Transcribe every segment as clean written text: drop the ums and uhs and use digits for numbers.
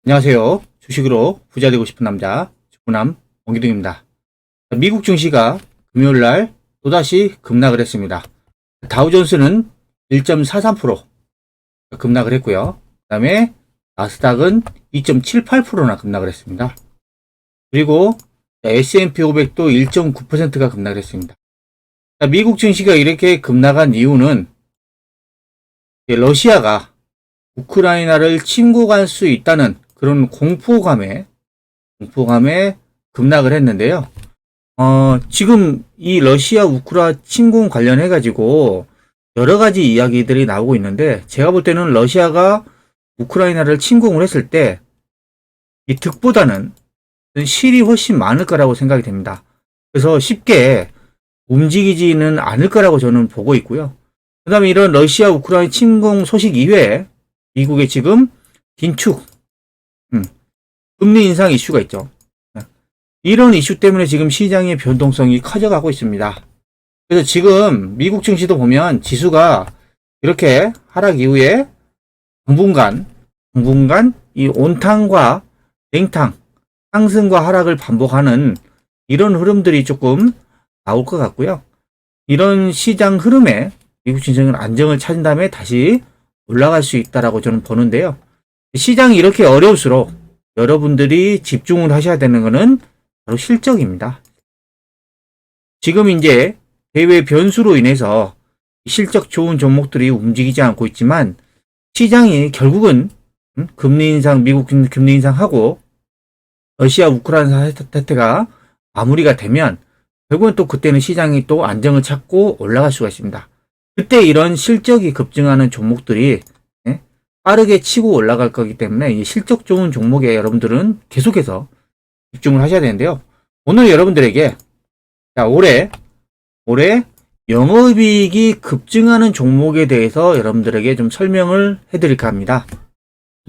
안녕하세요. 주식으로 부자 되고 싶은 남자 주부남 원기둥입니다. 미국 증시가 금요일날 또다시 급락을 했습니다. 다우존스는 1.43% 급락을 했고요. 그 다음에 나스닥은 2.78%나 급락을 했습니다. 그리고 S&P 500도 1.9%가 급락을 했습니다. 미국 증시가 이렇게 급락한 이유는 러시아가 우크라이나를 침공할 수 있다는 그런 공포감에 급락을 했는데요. 지금 이 러시아 우크라 침공 관련해 가지고 여러 가지 이야기들이 나오고 있는데, 제가 볼 때는 러시아가 우크라이나를 침공을 했을 때 이 득보다는 실이 훨씬 많을 거라고 생각이 됩니다. 그래서 쉽게 움직이지는 않을 거라고 저는 보고 있고요. 그 다음에 이런 러시아 우크라이나 침공 소식 이외에 미국에 지금 긴축, 금리 인상 이슈가 있죠. 이런 이슈 때문에 지금 시장의 변동성이 커져가고 있습니다. 그래서 지금 미국 증시도 보면 지수가 이렇게 하락 이후에 당분간 이 온탕과 냉탕, 상승과 하락을 반복하는 이런 흐름들이 조금 나올 것 같고요. 이런 시장 흐름에 미국 증시는 안정을 찾은 다음에 다시 올라갈 수 있다라고 저는 보는데요. 시장이 이렇게 어려울수록 여러분들이 집중을 하셔야 되는 것은 바로 실적입니다. 지금 이제 대외 변수로 인해서 실적 좋은 종목들이 움직이지 않고 있지만, 시장이 결국은 금리 인상, 미국 금리 인상하고 러시아 우크라이나 사태가 마무리가 되면 결국은 또 그때는 시장이 또 안정을 찾고 올라갈 수가 있습니다. 그때 이런 실적이 급증하는 종목들이 빠르게 치고 올라갈 거기 때문에 이 실적 좋은 종목에 여러분들은 계속해서 집중을 하셔야 되는데요. 오늘 여러분들에게 올해 영업이익이 급증하는 종목에 대해서 여러분들에게 좀 설명을 해드릴까 합니다.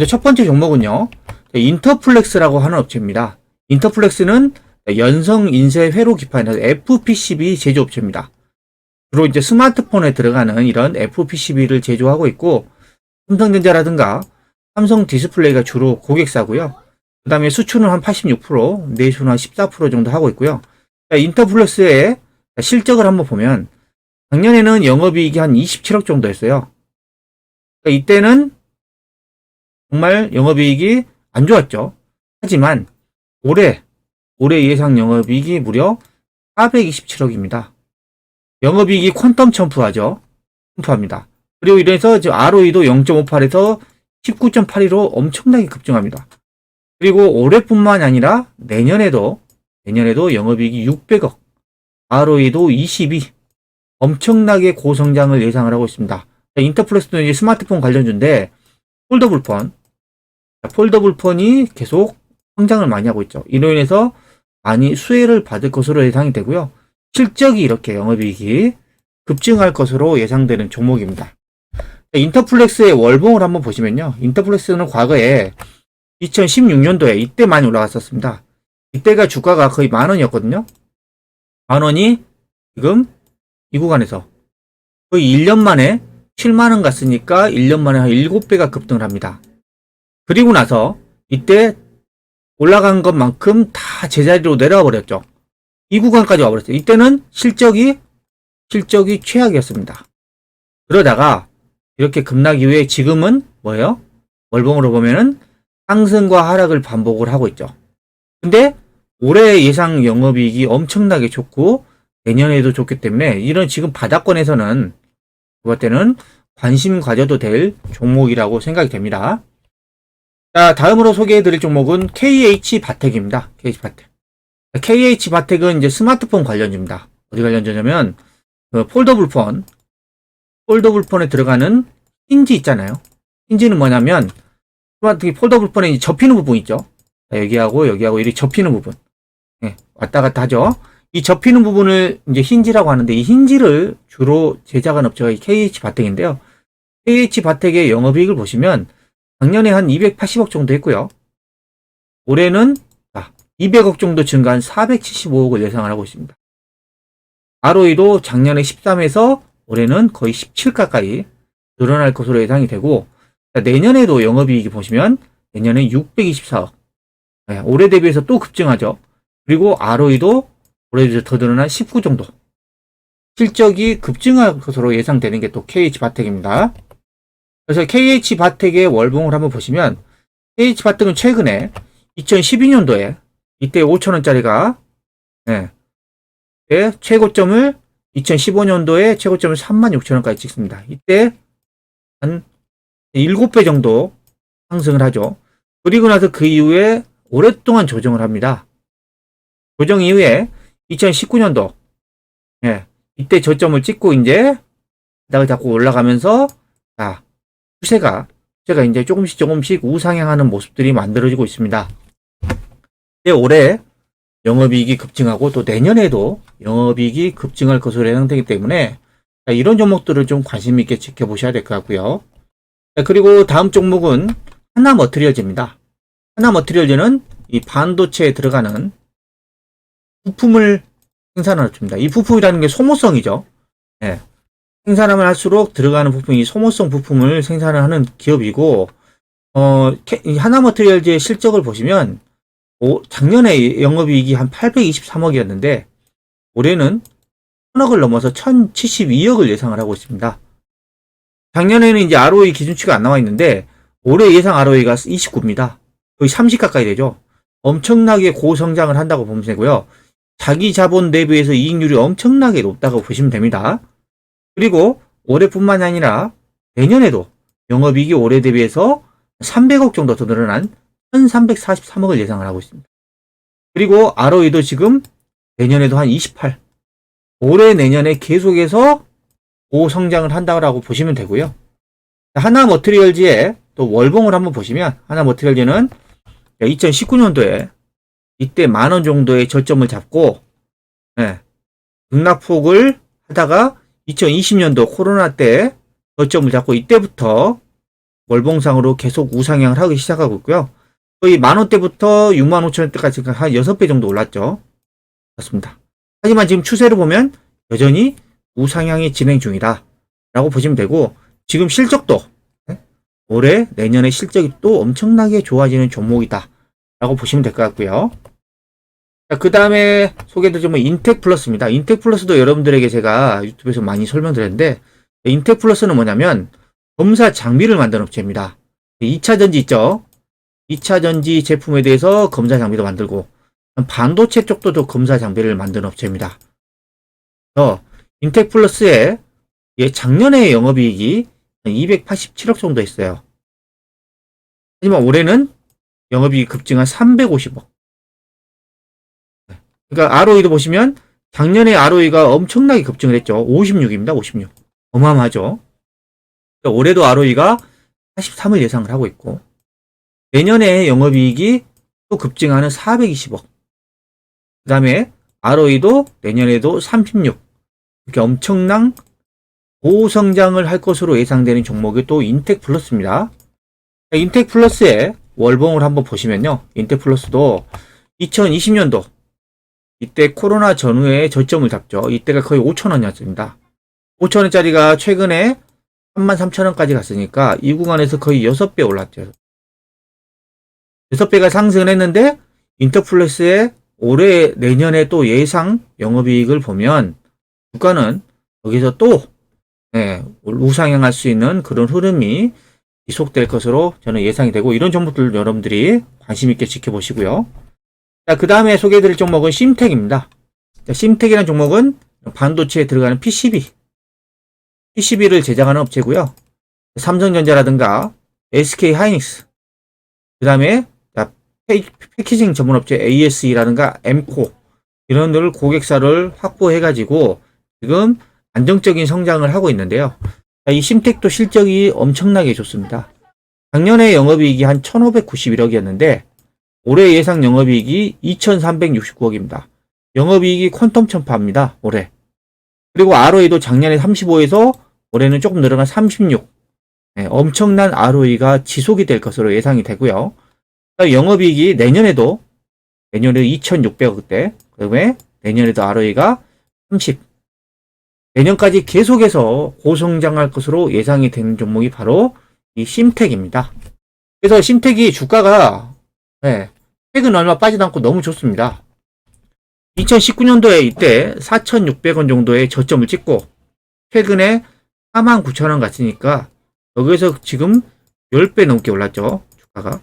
첫 번째 종목은요, 인터플렉스라고 하는 업체입니다. 인터플렉스는 연성 인쇄 회로 기판이라서 FPCB 제조업체입니다. 주로 이제 스마트폰에 들어가는 이런 FPCB를 제조하고 있고, 삼성전자라든가 삼성 디스플레이가 주로 고객사고요. 그 다음에 수출은 한 86%, 내수는 한 14% 정도 하고 있고요. 인터플렉스의 실적을 한번 보면 작년에는 영업이익이 한 27억 정도 했어요. 이때는 정말 영업이익이 안 좋았죠. 하지만 올해 예상 영업이익이 무려 427억입니다. 영업이익이 퀀텀 점프합니다. 그리고 이래서 ROE도 0.58에서 19.82로 엄청나게 급증합니다. 그리고 올해뿐만 아니라 내년에도 영업이익이 600억, ROE도 22, 엄청나게 고성장을 예상을 하고 있습니다. 인터플렉스는 이제 스마트폰 관련주인데, 폴더블폰이 계속 성장을 많이 하고 있죠. 이로 인해서 많이 수혜를 받을 것으로 예상이 되고요. 실적이 이렇게 영업이익이 급증할 것으로 예상되는 종목입니다. 인터플렉스의 월봉을 한번 보시면요. 인터플렉스는 과거에 2016년도에 이때 많이 올라갔었습니다. 이때가 주가가 거의 10,000원이었거든요. 10,000원이 지금 이 구간에서 거의 1년 만에 70,000원 갔으니까 1년 만에 한 7배가 급등을 합니다. 그리고 나서 이때 올라간 것만큼 다 제자리로 내려와 버렸죠. 이 구간까지 와버렸어요. 이때는 실적이 최악이었습니다. 그러다가 이렇게 급락 이후에 지금은 뭐예요? 월봉으로 보면은 상승과 하락을 반복을 하고 있죠. 근데 올해 예상 영업이익이 엄청나게 좋고 내년에도 좋기 때문에 이런 지금 바닥권에서는 그것 때는 관심 가져도 될 종목이라고 생각이 됩니다. 자, 다음으로 소개해드릴 종목은 KH바텍입니다. KH바텍은 이제 스마트폰 관련주입니다. 어디 관련주냐면 폴더블폰에 들어가는 힌지 있잖아요. 힌지는 뭐냐면 폴더블폰에 이제 접히는 부분 있죠. 여기하고 이렇게 접히는 부분, 왔다 갔다 하죠. 이 접히는 부분을 이제 힌지라고 하는데, 이 힌지를 주로 제작한 업체가 KH바텍인데요. KH바텍의 영업이익을 보시면 작년에 한 280억 정도 했고요. 올해는 200억 정도 증가한 475억을 예상을 하고 있습니다. ROE도 작년에 13에서 올해는 거의 17 가까이 늘어날 것으로 예상이 되고, 내년에도 영업이익이 보시면 내년에 624억. 네, 올해 대비해서 또 급증하죠. 그리고 ROE도 올해 대비해서 더 늘어난 19 정도. 실적이 급증할 것으로 예상되는 게 또 KH바텍입니다. 그래서 KH바텍의 월봉을 한번 보시면 KH바텍은 최근에 2012년도에 이때 5천원짜리가 최고점을 2015년도에 최고점을 36,000원까지 찍습니다. 이때 한 7배 정도 상승을 하죠. 그리고 나서 그 이후에 오랫동안 조정을 합니다. 조정 이후에 2019년도 이때 저점을 찍고 이제 바닥을 잡고 올라가면서 추세가 이제 조금씩 우상향하는 모습들이 만들어지고 있습니다. 올해 영업이익이 급증하고 또 내년에도 영업이익이 급증할 것으로 예상되기 때문에 이런 종목들을 좀 관심 있게 지켜보셔야 될 것 같고요. 그리고 다음 종목은 하나머티리얼즈입니다. 하나머티리얼즈는 이 반도체에 들어가는 부품을 생산하는 업체입니다. 이 부품이라는 게 소모성이죠. 생산하면 할수록 들어가는 부품이 소모성 부품을 생산하는 기업이고, 하나머티리얼즈의 실적을 보시면 작년에 영업이익이 한 823억이었는데 올해는 1000억을 넘어서 1072억을 예상을 하고 있습니다. 작년에는 이제 ROE 기준치가 안 나와 있는데 올해 예상 ROE가 29입니다. 거의 30 가까이 되죠. 엄청나게 고성장을 한다고 보면 되고요. 자기 자본 대비해서 이익률이 엄청나게 높다고 보시면 됩니다. 그리고 올해뿐만이 아니라 내년에도 영업이익이 올해 대비해서 300억 정도 더 늘어난 1343억을 예상을 하고 있습니다. 그리고 ROE도 지금 내년에도 한 28. 올해 내년에 계속해서 고성장을 한다고 보시면 되고요. 하나머티리얼즈의 또 월봉을 한번 보시면 하나머티리얼즈는 2019년도에 이때 10,000원 정도의 저점을 잡고 급락폭을 하다가 2020년도 코로나 때 저점을 잡고 이때부터 월봉상으로 계속 우상향을 하기 시작하고 있고요. 거의 10,000원대부터 65,000원대까지 한 6배 정도 올랐죠. 그렇습니다. 하지만 지금 추세를 보면 여전히 우상향이 진행 중이다 라고 보시면 되고, 지금 실적도 올해 내년에 실적이 또 엄청나게 좋아지는 종목이다 라고 보시면 될 것 같고요. 그 다음에 소개해드릴 종목은 인텍플러스입니다. 인텍플러스도 여러분들에게 제가 유튜브에서 많이 설명드렸는데, 인텍플러스는 뭐냐면 검사 장비를 만드는 업체입니다. 2차전지 있죠. 2차전지 제품에 대해서 검사 장비도 만들고 반도체 쪽도 검사 장비를 만드는 업체입니다. 인텍플러스의 작년에 영업이익이 287억 정도 했어요. 하지만 올해는 영업이익이 급증한 350억. 그러니까 ROE도 보시면 작년에 ROE가 엄청나게 급증을 했죠. 56입니다. 56. 어마어마하죠. 그러니까 올해도 ROE가 43을 예상을 하고 있고, 내년에 영업이익이 또 급증하는 420억. 그 다음에 ROE도 내년에도 36. 이렇게 엄청난 고성장을 할 것으로 예상되는 종목이 또 인텍플러스입니다. 인텍플러스의 월봉을 한번 보시면요. 인텍플러스도 2020년도 이때 코로나 전후에 저점을 잡죠. 이때가 거의 5,000원이었습니다. 5,000원짜리가 최근에 33,000원까지 갔으니까 이 구간에서 거의 6배 올랐죠. 6배가 상승을 했는데 인텍플러스의 올해 내년에 또 예상 영업이익을 보면 주가는 여기서 또 우상향할 수 있는 그런 흐름이 지속될 것으로 저는 예상이 되고, 이런 종목들 여러분들이 관심 있게 지켜보시고요. 자, 그 다음에 소개해드릴 종목은 심텍입니다. 심텍이라는 종목은 반도체에 들어가는 PCB를 제작하는 업체고요. 삼성전자라든가 SK하이닉스, 그 다음에 패키징 전문 업체 ASE라든가 엠코, 이런 들 고객사를 확보해가지고 지금 안정적인 성장을 하고 있는데요. 이 심텍도 실적이 엄청나게 좋습니다. 작년에 영업이익이 한 1,591억이었는데 올해 예상 영업이익이 2,369억입니다. 영업이익이 퀀텀 천파입니다. 올해. 그리고 ROE도 작년에 35에서 올해는 조금 늘어난 36. 엄청난 ROE가 지속이 될 것으로 예상이 되고요. 영업이익이 내년에도 2,600억대, 그 다음에 내년에도 ROE가 30. 내년까지 계속해서 고성장할 것으로 예상이 되는 종목이 바로 이 심텍입니다. 그래서 심택이 주가가 최근 얼마 빠지지 않고 너무 좋습니다. 2019년도에 이때 4,600원 정도의 저점을 찍고 최근에 49,000원 갔으니까 여기서 지금 10배 넘게 올랐죠. 주가가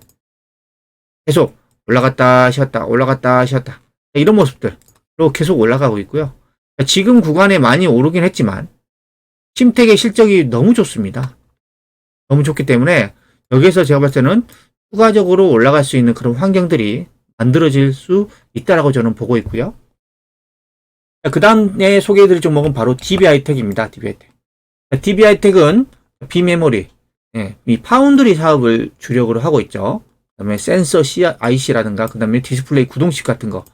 계속 올라갔다 쉬었다 올라갔다 쉬었다 이런 모습들로 계속 올라가고 있고요. 지금 구간에 많이 오르긴 했지만 심택의 실적이 너무 좋습니다. 너무 좋기 때문에 여기서 제가 봤을 때는 추가적으로 올라갈 수 있는 그런 환경들이 만들어질 수 있다라고 저는 보고 있고요. 그 다음에 소개해드릴 종목은 바로 DB하이텍입니다. DB하이텍은 비메모리, 이 파운드리 사업을 주력으로 하고 있죠. 그 다음에 센서 IC라든가 그 다음에 디스플레이 구동식 같은 거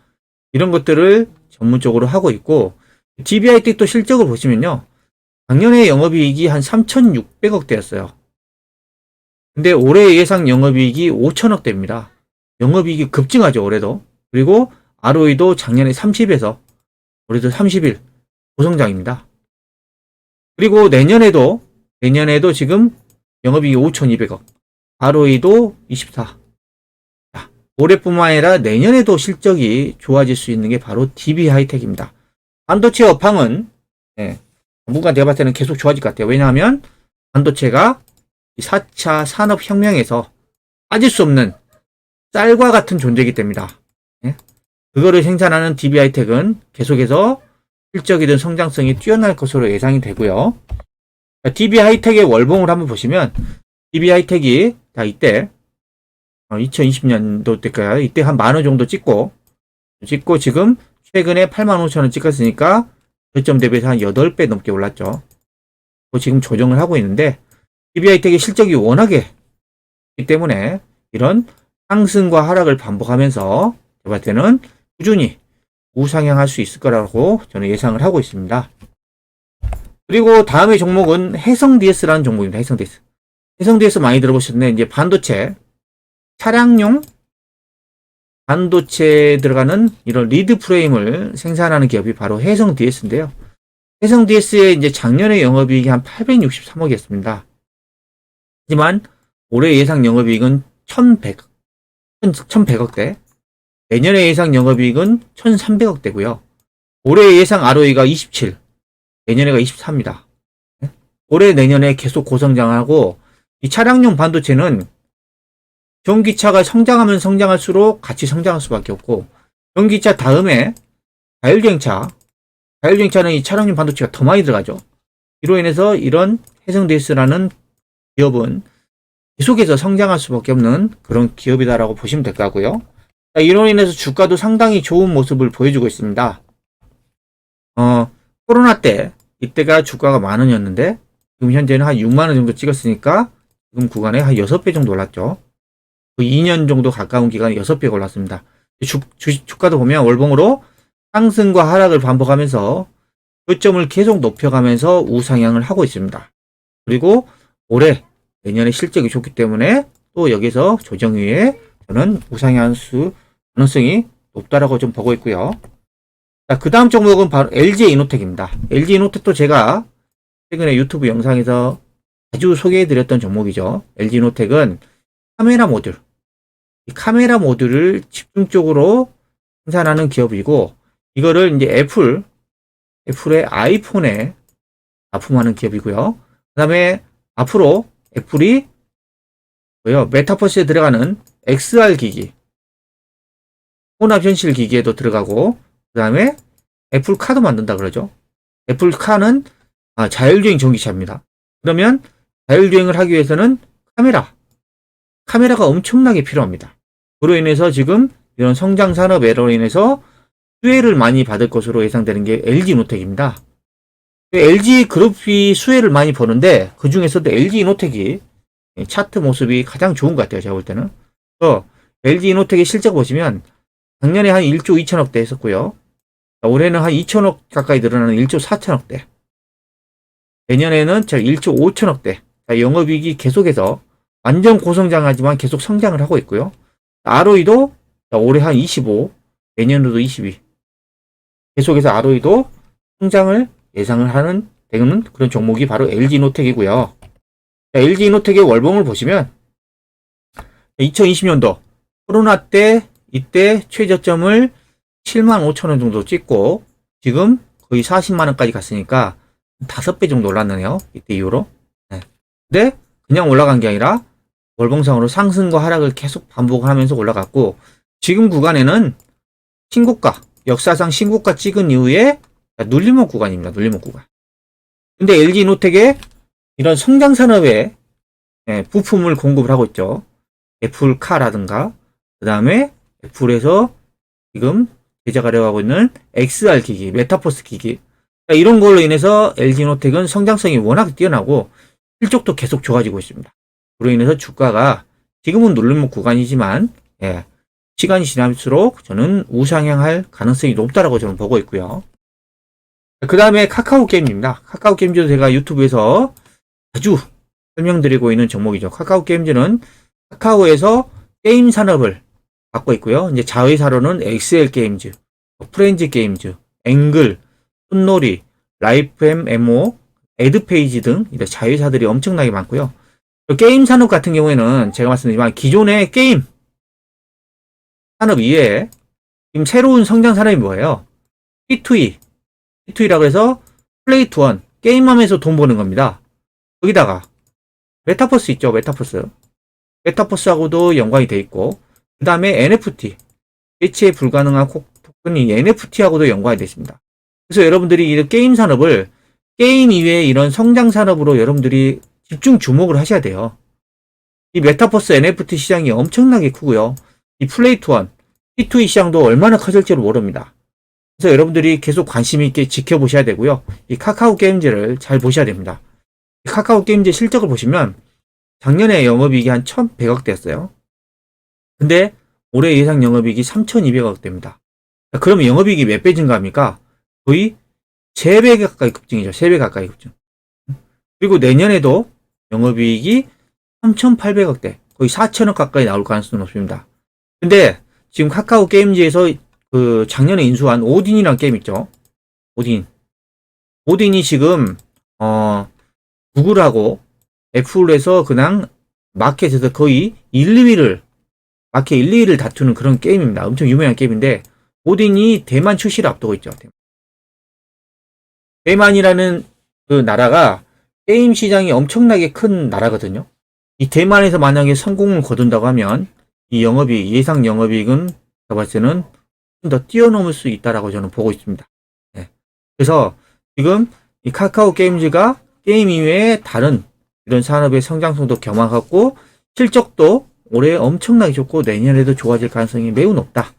이런 것들을 전문적으로 하고 있고 DB하이텍도 실적을 보시면요. 작년에 영업이익이 한 3,600억대였어요. 근데 올해 예상 영업이익이 5천억대입니다. 영업이익이 급증하죠, 올해도. 그리고 ROE도 작년에 30에서 올해도 31 고성장입니다. 그리고 내년에도 지금 영업이익이 5,200억, ROE도 24. 자, 올해뿐만 아니라 내년에도 실적이 좋아질 수 있는 게 바로 DB하이텍입니다. 반도체 업황은 당분간 제가 봤을 때는 계속 좋아질 것 같아요. 왜냐하면 반도체가 4차 산업혁명에서 빠질 수 없는 쌀과 같은 존재이기 때문이다. 그거를 생산하는 DB하이텍은 계속해서 실적이든 성장성이 뛰어날 것으로 예상이 되고요. DB하이텍의 월봉을 한번 보시면 DB하이텍이 이때 2020년도 때까지 이때 한 10,000원 정도 찍고 지금 최근에 85,000원 찍었으니까 저점 대비해서 한 8배 넘게 올랐죠. 지금 조정을 하고 있는데 DB하이텍의 실적이 워낙에 있기 때문에 이런 상승과 하락을 반복하면서 제가 봤을 때는 꾸준히 우상향할 수 있을 거라고 저는 예상을 하고 있습니다. 그리고 다음의 종목은 해성DS라는 종목입니다. 해성DS 많이 들어보셨네. 이제 반도체, 차량용 반도체에 들어가는 이런 리드 프레임을 생산하는 기업이 바로 해성DS인데요. 해성DS의 이제 작년에 영업이익이 한 863억이었습니다. 하지만 올해 예상 영업이익은 1,100억대, 내년에 예상 영업이익은 1,300억대고요. 올해 예상 ROE가 27, 내년에가 24입니다. 올해 내년에 계속 고성장하고 이 차량용 반도체는 전기차가 성장하면 성장할수록 같이 성장할 수밖에 없고 전기차 다음에 자율주행차는 이 차량용 반도체가 더 많이 들어가죠. 이로 인해서 이런 해성DS라는 기업은 계속해서 성장할 수밖에 없는 그런 기업이다라고 보시면 될 것 같고요. 이로 인해서 주가도 상당히 좋은 모습을 보여주고 있습니다. 코로나 때 이때가 주가가 10,000원이었는데 지금 현재는 한 60,000원 정도 찍었으니까 지금 구간에 한 6배 정도 올랐죠. 2년 정도 가까운 기간에 6배가 올랐습니다. 주가도 보면 월봉으로 상승과 하락을 반복하면서 고점을 계속 높여가면서 우상향을 하고 있습니다. 그리고 올해 내년에 실적이 좋기 때문에 또 여기서 조정 후에 저는 우상향할 가능성이 높다라고 좀 보고 있고요. 자, 그 다음 종목은 바로 LG이노텍입니다. LG이노텍도 제가 최근에 유튜브 영상에서 자주 소개해드렸던 종목이죠. LG이노텍은 카메라 모듈, 이 카메라 모듈을 집중적으로 생산하는 기업이고 이거를 이제 애플의 아이폰에 납품하는 기업이고요. 그 다음에 앞으로 애플이 메타버스에 들어가는 XR 기기, 혼합 현실 기기에도 들어가고 그 다음에 애플카도 만든다 그러죠. 애플카는 자율주행 전기차입니다. 그러면 자율주행을 하기 위해서는 카메라가 엄청나게 필요합니다. 그로 인해서 지금 이런 성장 산업으로 인해서 수혜를 많이 받을 것으로 예상되는 게 LG이노텍입니다. LG그룹이 수혜를 많이 보는데 그 중에서도 LG이노텍이 차트 모습이 가장 좋은 것 같아요. 제가 볼 때는. LG이노텍의 실적 보시면 작년에 한 1조 2천억대 했었고요. 올해는 한 2천억 가까이 늘어나는 1조 4천억대. 내년에는 1조 5천억대. 영업이익이 계속해서 완전 고성장하지만 계속 성장을 하고 있고요. ROE도 올해 한 25, 내년에도 22. 계속해서 ROE도 성장을 예상을 하는 되는 그런 종목이 바로 LG이노텍이고요. LG이노텍의 월봉을 보시면 2020년도 코로나 때 이때 최저점을 75,000원 정도 찍고 지금 거의 40만원까지 갔으니까 5배 정도 올랐네요. 이때 이후로. 네. 근데 그냥 올라간 게 아니라 월봉상으로 상승과 하락을 계속 반복하면서 올라갔고 지금 구간에는 신고가, 역사상 신고가 찍은 이후에 눌림목 구간입니다. 눌림목 구간. 근데 LG이노텍의 이런 성장 산업에 부품을 공급을 하고 있죠. 애플카라든가 그 다음에 애플에서 지금 제작하려고 하고 있는 XR 기기, 메타버스 기기 이런 걸로 인해서 LG이노텍은 성장성이 워낙 뛰어나고 실적도 계속 좋아지고 있습니다. 그로 인해서 주가가 지금은 눌림목 구간이지만 시간이 지날수록 저는 우상향할 가능성이 높다라고 저는 보고 있고요. 그 다음에 카카오 게임즈입니다. 카카오 게임즈도 제가 유튜브에서 자주 설명드리고 있는 종목이죠. 카카오 게임즈는 카카오에서 게임 산업을 갖고 있고요. 이제 자회사로는 XL 게임즈, 프렌즈 게임즈, 앵글, 풋놀이, 라이프엠, MO, 에드페이지 등 자회사들이 엄청나게 많고요. 게임 산업 같은 경우에는 제가 말씀드리지만 기존의 게임 산업 이외에 지금 새로운 성장 산업이 뭐예요? P2E라고 해서 플레이 투 원, 게임하면서 돈 버는 겁니다. 거기다가 메타버스 있죠, 메타버스하고도 연관이 돼 있고 그 다음에 NFT, 대체 불가능한 토큰이 NFT하고도 연관이 되어 있습니다. 그래서 여러분들이 이 게임 산업을 게임 이외에 이런 성장 산업으로 여러분들이 집중 주목을 하셔야 돼요. 이 메타버스 NFT 시장이 엄청나게 크고요. 이 플레이 투 원, P2E 시장도 얼마나 커질지를 모릅니다. 그래서 여러분들이 계속 관심 있게 지켜보셔야 되고요. 이 카카오 게임즈를 잘 보셔야 됩니다. 카카오 게임즈 실적을 보시면 작년에 영업이익이 한 1,100억대였어요. 근데 올해 예상 영업이익이 3,200억대입니다. 그러면 영업이익이 몇 배 증가합니까? 거의 3배 가까이 급증이죠. 3배 가까이 급증. 그리고 내년에도 영업이익이 3,800억대, 거의 4,000억 가까이 나올 가능성은 없습니다. 근데 지금 카카오 게임즈에서 그 작년에 인수한 오딘이라는 게임 있죠. 오딘이 지금 구글하고 애플에서 그냥 마켓에서 거의 마켓 1, 2위를 다투는 그런 게임입니다. 엄청 유명한 게임인데 오딘이 대만 출시를 앞두고 있죠. 대만이라는 그 나라가 게임 시장이 엄청나게 큰 나라거든요. 이 대만에서 만약에 성공을 거둔다고 하면 이 예상 영업이익은 제가 봤을 때는 좀 더 뛰어넘을 수 있다라고 저는 보고 있습니다. 그래서 지금 이 카카오 게임즈가 게임 이외에 다른 이런 산업의 성장성도 겸하고 실적도 올해 엄청나게 좋고 내년에도 좋아질 가능성이 매우 높다.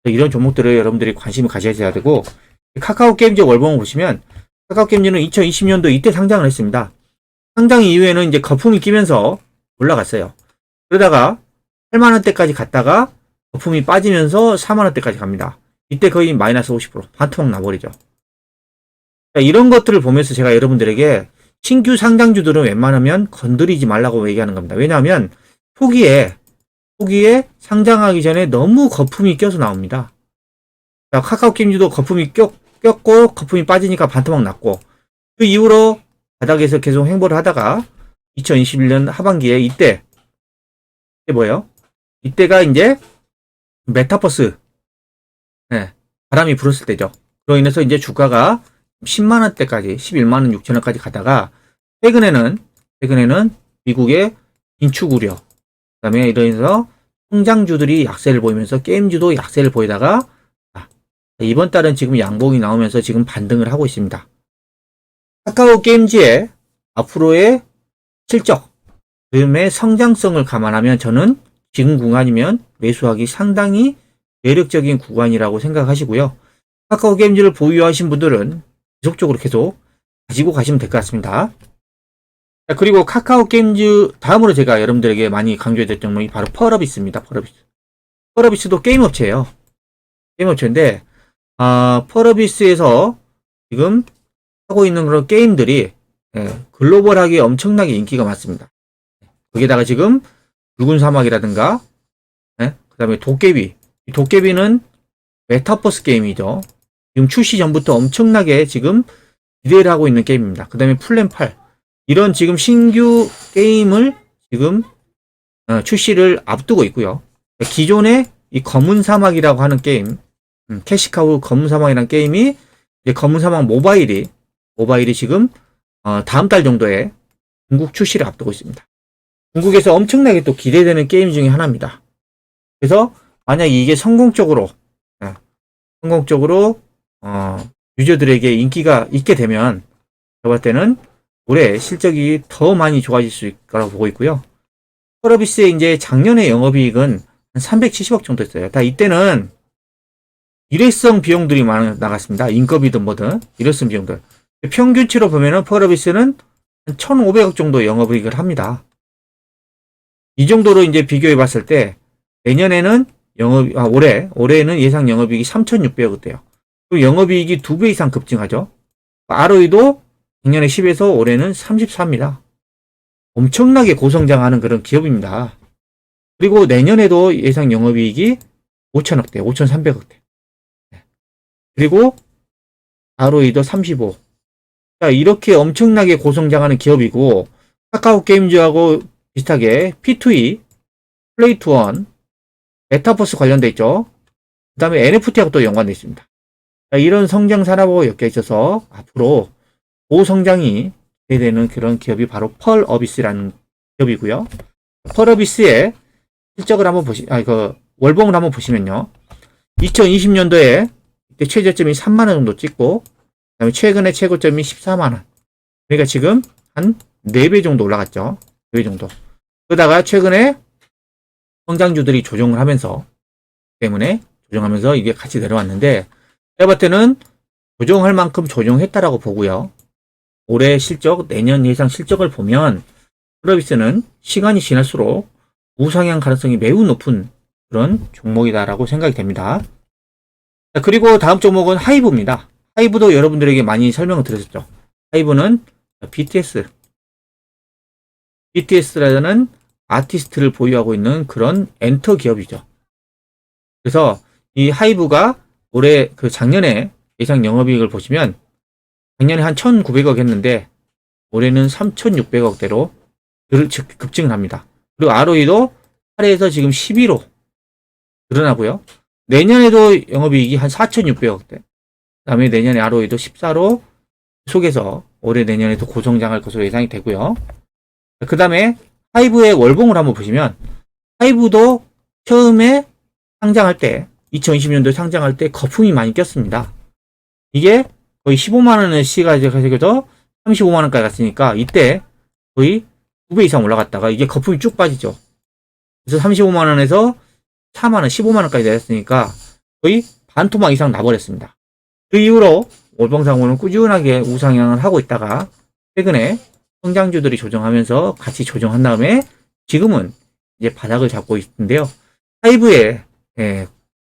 이런 종목들을 여러분들이 관심을 가져야 되고 카카오 게임즈 월봉을 보시면 카카오 게임즈는 2020년도 이때 상장을 했습니다. 상장 이후에는 이제 거품이 끼면서 올라갔어요. 그러다가 8만원대까지 갔다가 거품이 빠지면서 4만원대까지 갑니다. 이때 거의 마이너스 50% 반토막 나버리죠. 이런 것들을 보면서 제가 여러분들에게 신규 상장주들은 웬만하면 건드리지 말라고 얘기하는 겁니다. 왜냐하면 초기에 상장하기 전에 너무 거품이 껴서 나옵니다. 카카오 게임즈도 거품이 꼈고 거품이 빠지니까 반토막 났고 그 이후로 바닥에서 계속 횡보를 하다가 2021년 하반기에 이때 뭐예요? 이때가 이제 메타버스 바람이 불었을 때죠. 그로 인해서 이제 주가가 10만원대까지 11만 6천원까지 가다가 최근에는 미국의 긴축 우려 그 다음에 이러면서 성장주들이 약세를 보이면서 게임주도 약세를 보이다가 이번 달은 지금 양봉이 나오면서 지금 반등을 하고 있습니다. 카카오 게임즈의 앞으로의 실적, 그다음에 성장성을 감안하면 저는 지금 구간이면 매수하기 상당히 매력적인 구간이라고 생각하시고요. 카카오 게임즈를 보유하신 분들은 지속적으로 계속 가지고 가시면 될 것 같습니다. 그리고 카카오 게임즈 다음으로 제가 여러분들에게 많이 강조해드렸던 종목이 바로 펄어비스입니다. 펄어비스도 게임 업체예요. 게임 업체인데 펄어비스에서 지금 하고 있는 그런 게임들이 글로벌하게 엄청나게 인기가 많습니다. 거기다가 지금 붉은 사막이라든가 그 다음에 도깨비는 메타버스 게임이죠. 지금 출시 전부터 엄청나게 지금 기대를 하고 있는 게임입니다. 그 다음에 플랜 8 이런 지금 신규 게임을 지금 출시를 앞두고 있고요. 기존의 이 검은 사막이라고 하는 게임, 캐시카우 검은 사막이라는 게임이 이제 검은 사막 모바일이 지금 다음 달 정도에 중국 출시를 앞두고 있습니다. 중국에서 엄청나게 또 기대되는 게임 중에 하나입니다. 그래서 만약 이게 성공적으로 유저들에게 인기가 있게 되면 제가 볼 때는 올해 실적이 더 많이 좋아질 수 있을 거라고 보고 있고요. 펄어비스의 이제 작년의 영업이익은 한 370억 정도 했어요. 다 이때는 일회성 비용들이 많이 나갔습니다. 인건비든 뭐든 일회성 비용들. 평균치로 보면은 펄어비스는 한 1,500억 정도 영업이익을 합니다. 이 정도로 이제 비교해 봤을 때 내년에는 올해는 예상 영업이익이 3,600억 돼요. 그리고 영업이익이 2배 이상 급증하죠. ROE도 작년에 10에서 올해는 34입니다. 엄청나게 고성장하는 그런 기업입니다. 그리고 내년에도 예상 영업이익이 5,000억대, 5,300억대. 그리고 ROE도 35. 자, 이렇게 엄청나게 고성장하는 기업이고, 카카오 게임즈하고 비슷하게 P2E, 플레이 투 원, 메타버스 관련돼 있죠. 그 다음에 NFT하고 또 연관돼 있습니다. 자, 이런 성장 산업하고 엮여 있어서 앞으로 고성장이 되는 그런 기업이 바로 펄어비스라는 기업이고요. 펄어비스의 실적을 한번 월봉을 한번 보시면요. 2020년도에 최저점이 3만원 정도 찍고, 그 다음에 최근에 최고점이 14만원. 그러니까 지금 한 4배 정도 올라갔죠. 4배 정도. 그러다가 최근에 성장주들이 조정을 하면서, 조정하면서 이게 같이 내려왔는데, 제가 볼 때는 조정할 만큼 조정했다라고 보고요. 올해 실적, 내년 예상 실적을 보면 펄어비스는 시간이 지날수록 우상향 가능성이 매우 높은 그런 종목이다라고 생각이 됩니다. 자, 그리고 다음 종목은 하이브입니다. 하이브도 여러분들에게 많이 설명을 드렸었죠. 하이브는 BTS라는 아티스트를 보유하고 있는 그런 엔터 기업이죠. 그래서 이 하이브가 올해 작년에 예상 영업이익을 보시면 작년에 한 1,900억 했는데 올해는 3,600억대로 급증을 합니다. 그리고 ROE도 8에서 지금 11로 늘어나고요. 내년에도 영업이익이 한 4,600억대. 그 다음에 내년에 ROE도 14로 속에서 올해 내년에도 고성장할 것으로 예상이 되고요. 그 다음에 하이브의 월봉을 한번 보시면 하이브도 처음에 상장할 때 2020년도에 상장할 때 거품이 많이 꼈습니다. 이게 거의 15만원의 시가 가지고서 35만원까지 갔으니까 이때 거의 2배 이상 올라갔다가 이게 거품이 쭉 빠지죠. 그래서 35만원에서 4만원, 15만원까지 내렸으니까 거의 반토막 이상 나버렸습니다. 그 이후로 월봉상으로는 꾸준하게 우상향을 하고 있다가 최근에 성장주들이 조정하면서 같이 조정한 다음에 지금은 이제 바닥을 잡고 있는데요. 하이브의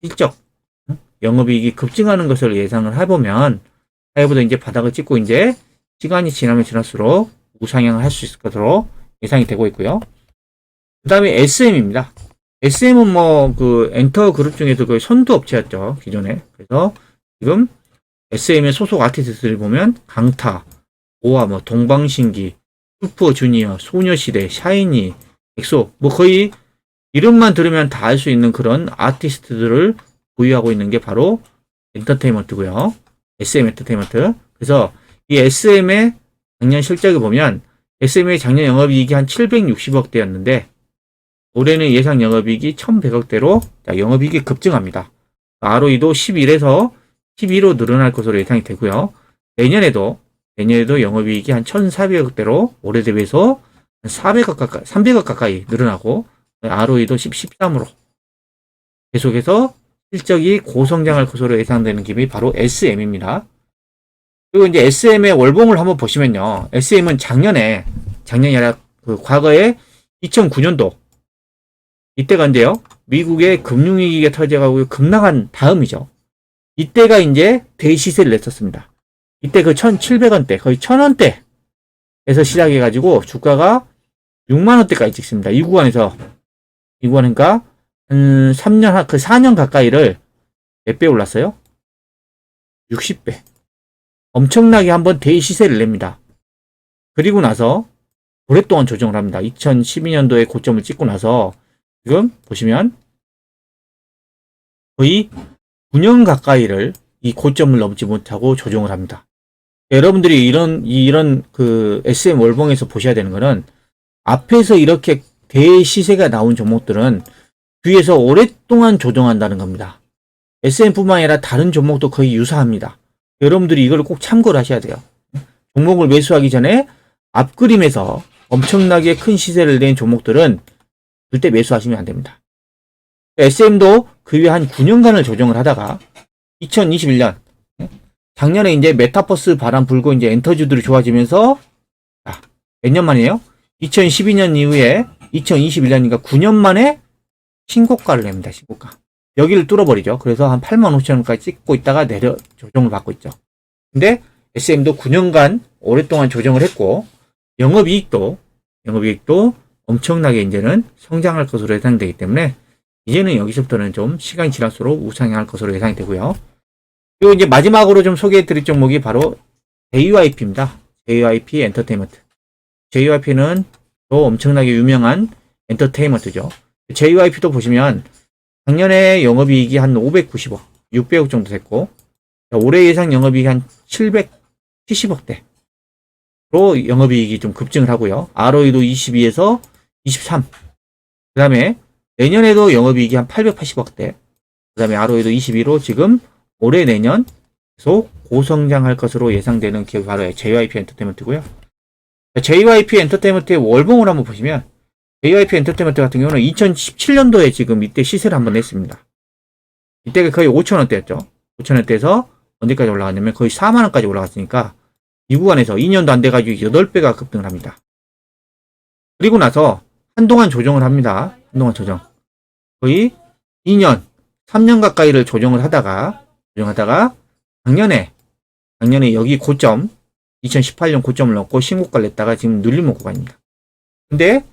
실적, 영업이익이 급증하는 것을 예상을 해보면 하이브도 이제 바닥을 찍고 이제 시간이 지나면 지날수록 우상향을 할 수 있을 것으로 예상이 되고 있고요. 그 다음에 SM입니다. SM은 엔터 그룹 중에서 거의 선두 업체였죠, 기존에. 그래서 지금 SM의 소속 아티스트들을 보면 강타, 오아, 동방신기, 슈퍼주니어, 소녀시대, 샤이니, 엑소, 거의 이름만 들으면 다 알 수 있는 그런 아티스트들을 보유하고 있는 게 바로 엔터테인먼트고요. SM 엔터테인먼트. 그래서 이 SM의 작년 실적을 보면 SM의 작년 영업이익이 한 760억대였는데 올해는 예상 영업이익이 1100억대로 영업이익이 급증합니다. ROE도 11에서 12로 늘어날 것으로 예상이 되고요. 내년에도 영업이익이 한 1400억대로 올해 대비해서 300억 가까이 늘어나고 ROE도 13으로 계속해서 실적이 고성장할 것으로 예상되는 기업이 바로 SM입니다. 그리고 이제 SM의 월봉을 한번 보시면요. SM은 작년이 아니라 과거에 2009년도 이때가 이제요. 미국의 금융위기가 터져가고 급락한 다음이죠. 이때가 이제 대시세를 냈었습니다. 이때 1,700원대, 거의 1,000원대에서 시작해가지고 주가가 6만원대까지 찍습니다. 이 구간이니까 4년 가까이를 몇 배 올랐어요? 60배. 엄청나게 한번 대시세를 냅니다. 그리고 나서 오랫동안 조정을 합니다. 2012년도에 고점을 찍고 나서 지금 보시면 거의 9년 가까이를 이 고점을 넘지 못하고 조정을 합니다. 여러분들이 이런 그 SM 월봉에서 보셔야 되는 거는 앞에서 이렇게 대시세가 나온 종목들은 뒤에서 오랫동안 조정한다는 겁니다. SM뿐만 아니라 다른 종목도 거의 유사합니다. 여러분들이 이걸 꼭 참고를 하셔야 돼요. 종목을 매수하기 전에 앞그림에서 엄청나게 큰 시세를 낸 종목들은 절대 매수하시면 안 됩니다. SM도 그 위에 한 9년간을 조정을 하다가 2021년 작년에 이제 메타버스 바람 불고 이제 엔터주들이 좋아지면서 몇 년 만이에요? 2012년 이후에 2021년이니까 9년 만에 신고가를 냅니다. 신고가. 여기를 뚫어버리죠. 그래서 한 85,000원까지 찍고 있다가 내려 조정을 받고 있죠. 근데 SM도 9년간 오랫동안 조정을 했고 영업이익도 엄청나게 이제는 성장할 것으로 예상되기 때문에 이제는 여기서부터는 좀 시간이 지날수록 우상향할 것으로 예상이 되고요. 그리고 이제 마지막으로 좀 소개해 드릴 종목이 바로 JYP입니다. JYP 엔터테인먼트. JYP는 또 엄청나게 유명한 엔터테인먼트죠. JYP도 보시면 작년에 영업이익이 한 590억, 600억 정도 됐고 올해 예상 영업이익이 한 770억대로 영업이익이 좀 급증을 하고요. ROE도 22에서 23. 그 다음에 내년에도 영업이익이 한 880억대. 그 다음에 ROE도 22로 지금 올해 내년 계속 고성장할 것으로 예상되는 기업이 바로 JYP 엔터테인먼트고요. JYP 엔터테인먼트의 월봉을 한번 보시면 JYP 엔터테인먼트 같은 경우는 2017년도에 지금 이때 시세를 한번 냈습니다. 이때가 거의 5,000원대였죠. 5,000원대에서 언제까지 올라갔냐면 거의 4만원까지 올라갔으니까 이 구간에서 2년도 안 돼가지고 8배가 급등을 합니다. 그리고 나서 한동안 조정을 합니다. 한동안 조정. 거의 2년, 3년 가까이를 조정을 하다가 작년에 여기 고점 2018년 고점을 넣고 신고가를 냈다가 지금 눌림목 구간입니다. 근데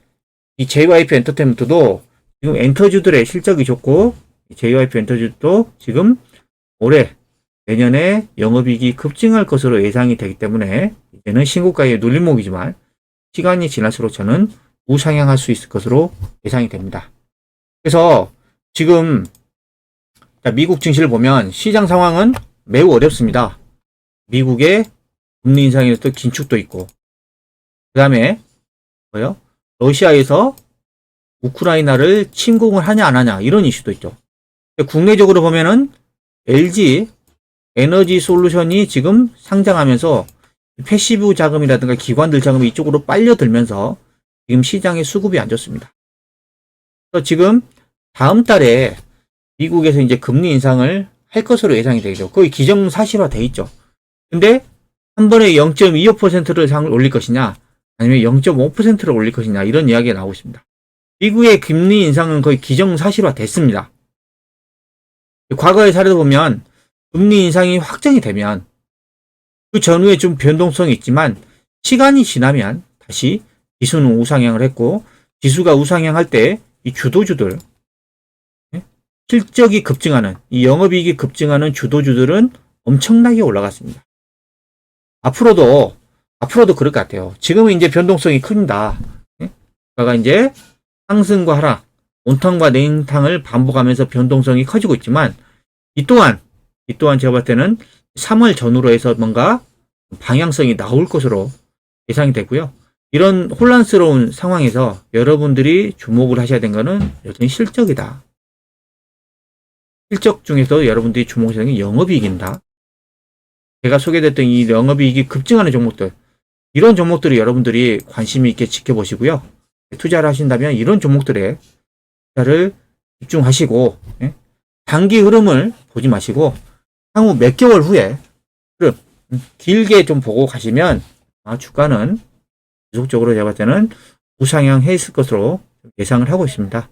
이 JYP 엔터테인먼트도 지금 엔터주들의 실적이 좋고 JYP 엔터주도 지금 올해 내년에 영업이익이 급증할 것으로 예상이 되기 때문에 이제는 신고가의 눌림목이지만 시간이 지날수록 저는 우상향할 수 있을 것으로 예상이 됩니다. 그래서 지금 미국 증시를 보면 시장 상황은 매우 어렵습니다. 미국의 금리 인상에서 긴축도 있고 그 다음에 러시아에서 우크라이나를 침공을 하냐 안 하냐 이런 이슈도 있죠. 국내적으로 보면은 LG 에너지 솔루션이 지금 상장하면서 패시브 자금이라든가 기관들 자금이 이쪽으로 빨려들면서 지금 시장의 수급이 안 좋습니다. 그래서 지금 다음 달에 미국에서 이제 금리 인상을 할 것으로 예상이 되죠. 거의 기정사실화 돼 있죠. 근데 한 번에 0.25%를 올릴 것이냐 아니면 0.5%를 올릴 것이냐 이런 이야기가 나오고 있습니다. 미국의 금리 인상은 거의 기정사실화 됐습니다. 과거의 사례도 보면 금리 인상이 확정이 되면 그 전후에 좀 변동성이 있지만 시간이 지나면 다시 지수는 우상향을 했고 지수가 우상향할 때 이 주도주들 실적이 급증하는 이 영업이익이 급증하는 주도주들은 엄청나게 올라갔습니다. 앞으로도 그럴 것 같아요. 지금은 이제 변동성이 큽니다. 그러니까 이제 상승과 하락, 온탕과 냉탕을 반복하면서 변동성이 커지고 있지만 이 또한 제가 볼 때는 3월 전후로 해서 뭔가 방향성이 나올 것으로 예상이 되고요. 이런 혼란스러운 상황에서 여러분들이 주목을 하셔야 되는 것은 여전히 실적이다. 실적 중에서 여러분들이 주목하셔야 되는 게 영업이익입니다. 제가 소개됐던 이 영업이익이 급증하는 종목들, 이런 종목들을 여러분들이 관심 있게 지켜보시고요. 투자를 하신다면 이런 종목들에 투자를 집중하시고 단기 흐름을 보지 마시고 향후 몇 개월 후에 흐름 길게 좀 보고 가시면 주가는 지속적으로 제가 볼 때는 우상향해 있을 것으로 예상을 하고 있습니다.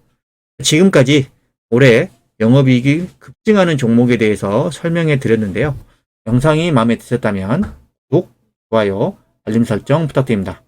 지금까지 올해 영업이익이 급증하는 종목에 대해서 설명해 드렸는데요. 영상이 마음에 드셨다면 구독, 좋아요, 알림 설정 부탁드립니다.